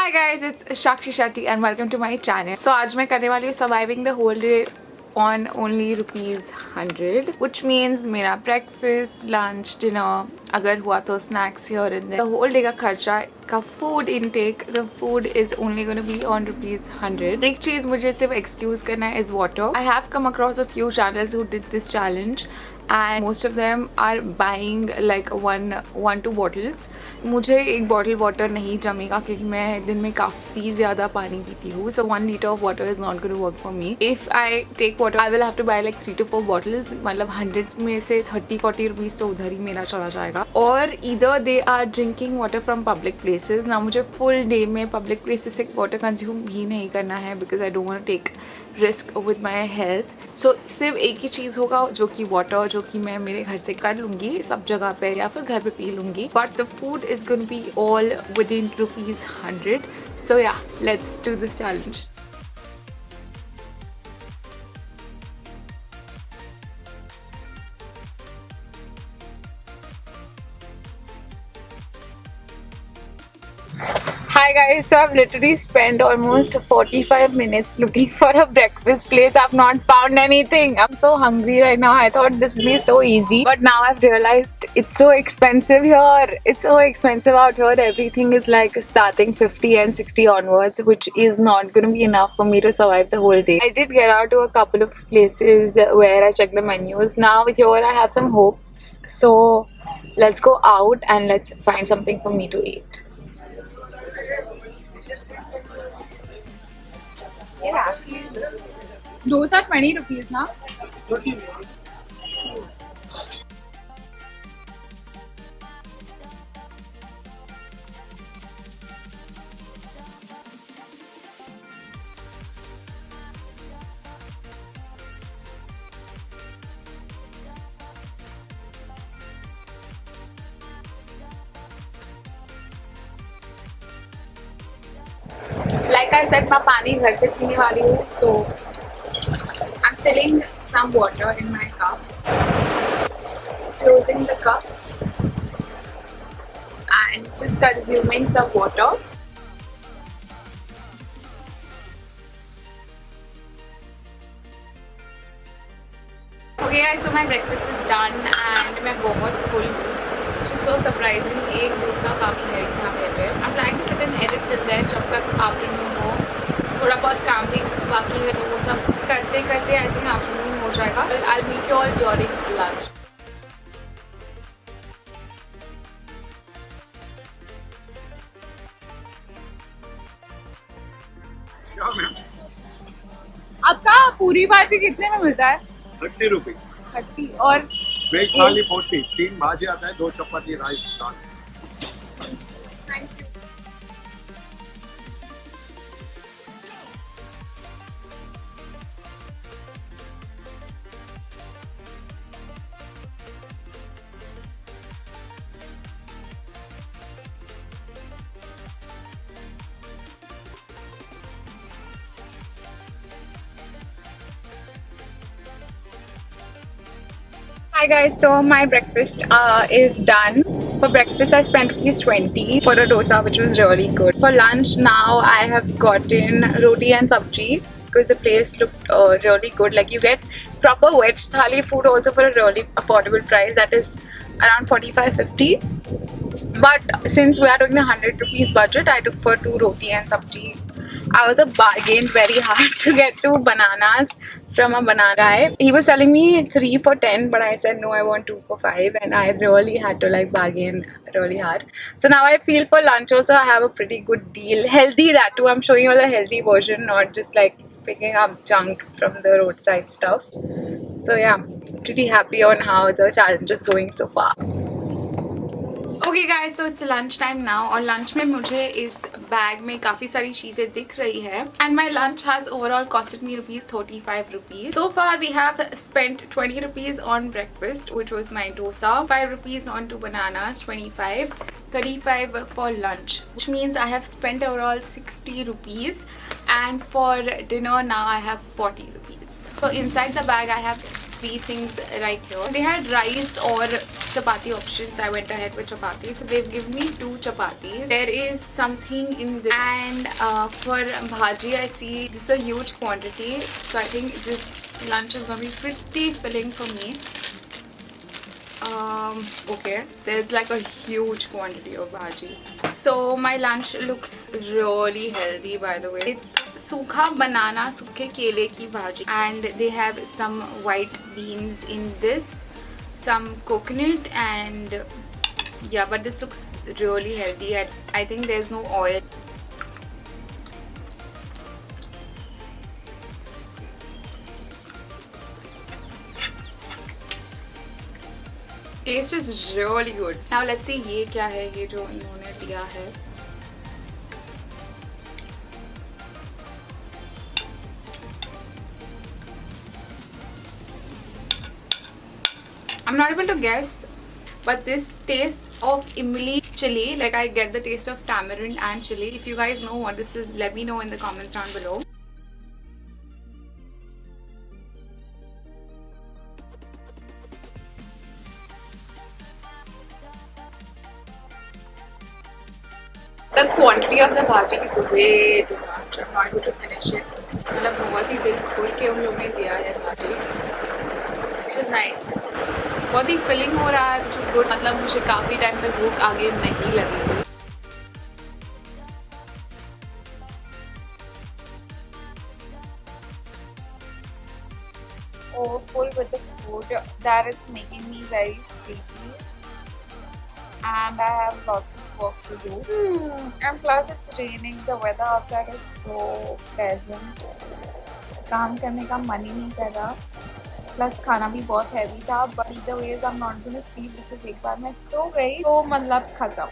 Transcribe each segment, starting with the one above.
Hi guys, it's Shakshi Shetty and welcome to my channel. So आज मैं करने वाली हूँ surviving the whole day on only ₹100, which means मेरा breakfast, lunch, dinner, अगर हुआ तो snacks here and there. The whole day का खर्चा का food intake, the food is only going to be on ₹100. एक चीज मुझे सिर्फ excuse करना है is water. I have come across a few channels who did this challenge and most of them are buying like one two bottles. मुझे एक bottle water नहीं जमेगा क्योंकि मैं दिन में काफ़ी ज़्यादा पानी पीती हूँ. So 1 liter of water is not going to work for me. If I take water, I will have to buy like 3 to 4 bottles. मतलब 100 में से 30-40 rupees तो उधर ही मेरा चला जाएगा. और either they are drinking water from public places. ना मुझे full day में public places से water consume भी नहीं करना है because I don't want to take risk with my health. So सिर्फ एक ही चीज़ होगा जो कि water, जो कि मैं मेरे घर से कर लूँगी सब जगह पे या फिर घर पे पी लूँगी. But the food is going to be all within ₹100. So yeah, let's do this challenge. Hi guys, so I've literally spent almost 45 minutes looking for a breakfast place. I've not found anything. I'm so hungry right now. I thought this would be so easy, but now I've realized it's so expensive here. It's so expensive out here. Everything is like starting 50 and 60 onwards, which is not going to be enough for me to survive the whole day. I did get out to a couple of places where I checked the menus. Now here I have some hopes. So let's go out and let's find something for me to eat. Those are 20 rupees now. 30 minutes. Like I said, मैं पानी घर से पीने वाली हूँ. So I'm filling some water in my cup, closing the cup and just consuming some water. Okay guys, so my breakfast is done and मैं बहुत full हूँ. Which is so surprising. एक डोसा काफ़ी है यहाँ पे. I'm planning to sit and edit till then जब तक afternoon हो. थोड़ा बहुत काम भी बाकी है तो वो सब करते करते I think afternoon हो जाएगा. I'll meet you all during lunch. क्या मैम? आपका पूरी भाजी कितने में मिलता है? 30 रुपीज. 30 और वेज थाली 40. 3 भाजी आता है, 2 चपाती, राइस, दाल. Thank you. Hi guys, so my breakfast is done. For breakfast I spent ₹20 for a dosa, which was really good. For lunch now I have gotten roti and sabji because the place looked really good. Like you get proper veg thali food also for a really affordable price, that is around 45-50. But since we are doing the 100 rupees budget, I took for 2 roti and sabji. I also bargained very hard to get 2 bananas from a banana guy. He was selling me 3 for 10, but I said no, I want 2 for 5, and I really had to like bargain really hard. So now I feel for lunch also I have a pretty good deal. Healthy, that too. I'm showing you all the healthy version, not just like picking up junk from the roadside stuff. So yeah, pretty happy on how the challenge is going so far. Okay guys, so it's lunch time now और lunch में मुझे इस bag में काफ़ी सारी चीज़ें दिख रही है and my lunch has overall costed me ₹35. So far we have spent 20 rupees on breakfast, which was my dosa, 5 rupees on 2 bananas, 25, 35 for lunch, which means I have spent overall 60 rupees, and for dinner now I have 40 rupees. So inside the bag I have 3 things right here. They had rice or chapati options, I went ahead with chapati. So they've given me 2 chapatis. There is something in this, and for bhaji I see this is a huge quantity, so I think this lunch is gonna be pretty filling for me. Okay, there's like a huge quantity of bhaji. So my lunch looks really healthy, by the way. It's sukha banana, sukhe kele ki bhaji, and they have some white beans in this, some coconut, and yeah, but this looks really healthy. I think there's no oil. Taste is really good. Now let's see ये क्या है, ये जो इन्होंने दिया है. I'm not able to guess, but this taste of imli chili, like I get the taste of tamarind and chili. If you guys know what this is, let me know in the comments down below. The quantity of the bhaji is way too much. I'm not able to finish it. मतलब बहुत ही दिल खोल के उन लोगों ने दिया है bhaji, which is nice. बहुत ही filling हो रहा है, which is good. मतलब मुझे काफ़ी टाइम तक भूख आगे नहीं लगेगी. Oh, full with the food. That is making me very sleepy. And I have lots of work to do. And plus it's raining. The weather outside is so pleasant. काम करने का मन ही नहीं कर रहा. Plus खाना भी बहुत heavy था. But either ways I'm not gonna sleep because एक बार मैं सो गई तो मतलब खत्म.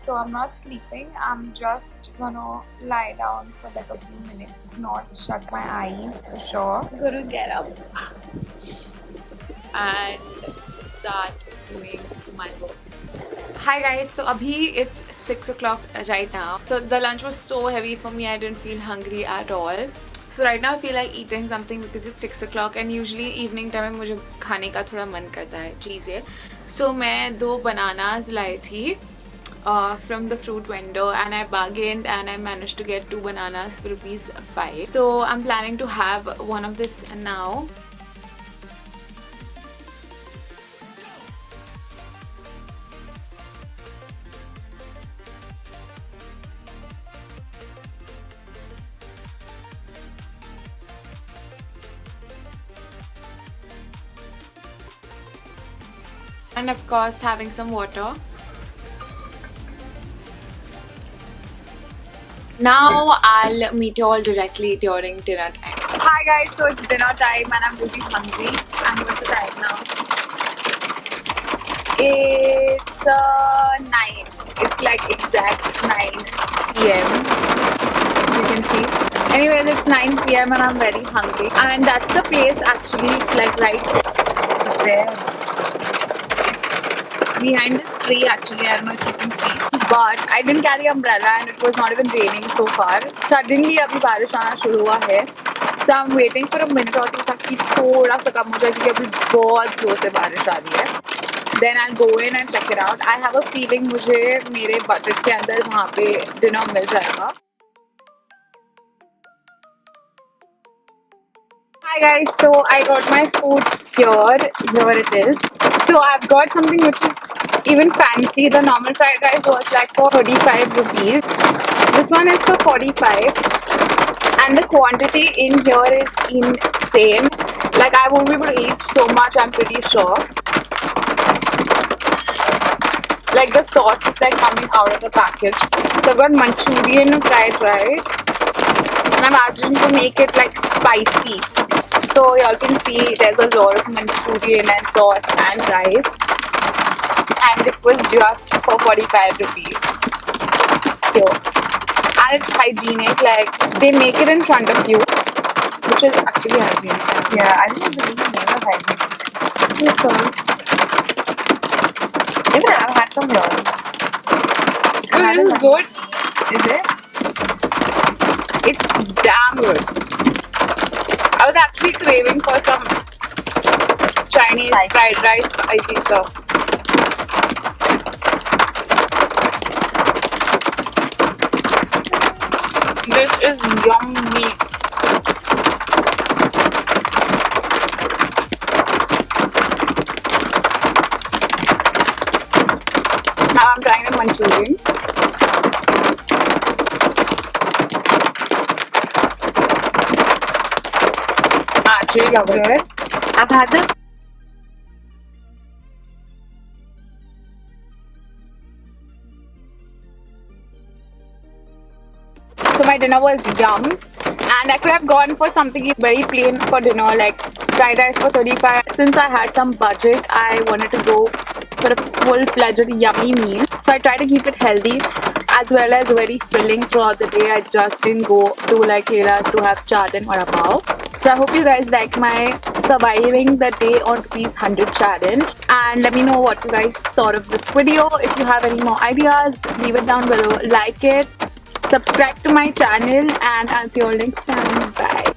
So I'm not sleeping. I'm just gonna lie down for like a few minutes. Not shut my eyes for sure. I'm gonna get up and start doing my work. Hi guys, so abhi it's 6 o'clock right now. So the lunch was so heavy for me, I didn't feel hungry at all. So right now I feel like eating something because it's 6 o'clock and usually evening time में मुझे खाने का थोड़ा मन करता है चीज़ें. So मैं 2 bananas लाई थी from the fruit vendor and I bargained and I managed to get 2 bananas for ₹5. So I'm planning to have one of this now. And of course having some water. Now I'll meet you all directly during dinner time. Hi guys, so it's dinner time and I'm really hungry. And what's the time now? It's 9. It's like exact 9 PM. You can see. Anyways, it's 9 PM and I'm very hungry. And that's the place actually. It's like right there. Behind this tree actually, I don't know if you can see, but I didn't carry umbrella and it was not even raining so far. Suddenly अभी बारिश आना शुरू हुआ है, so I'm waiting for a minute or two ताकि थोड़ा सा कम हो जाए क्योंकि अभी बहुत जोर से बारिश आ रही है. Then I'll go in and check it out. I have a feeling मुझे मेरे बजट के अंदर वहाँ पे डिनर मिल जाएगा. Hi guys, so I got my food here. Here it is. So I've got something which is even fancy. The normal fried rice was like for 35 rupees. This one is for 45. And the quantity in here is insane. Like I won't be able to eat so much, I'm pretty sure. Like the sauce is like coming out of the package. So I've got Manchurian fried rice. And I've asked them to make it like spicy. So y'all can see there's a lot of Manchurian and sauce and rice. And this was just for 45 rupees. Here. And it's hygienic, like they make it in front of you, which is actually hygienic. Yeah, I think the vegan one was hygienic. This sauce. Even I've had from here. This is good. Is it? It's damn good. I was actually craving for some Chinese Spicy. fried rice spicy stuff. This is yummy. Now I'm trying the Manchurian. I actually love it. Good. I've had the So my dinner was yum, and I could have gone for something very plain for dinner, like fried rice for 35. Since I had some budget, I wanted to go for a full-fledged yummy meal. So I tried to keep it healthy as well as very filling throughout the day. I just didn't go to like Kela's to have chaat and vada pav. So I hope you guys like my surviving the day on rupees 100 challenge, and let me know what you guys thought of this video. If you have any more ideas, leave it down below. Like it, subscribe to my channel, and I'll see you all next time. Bye.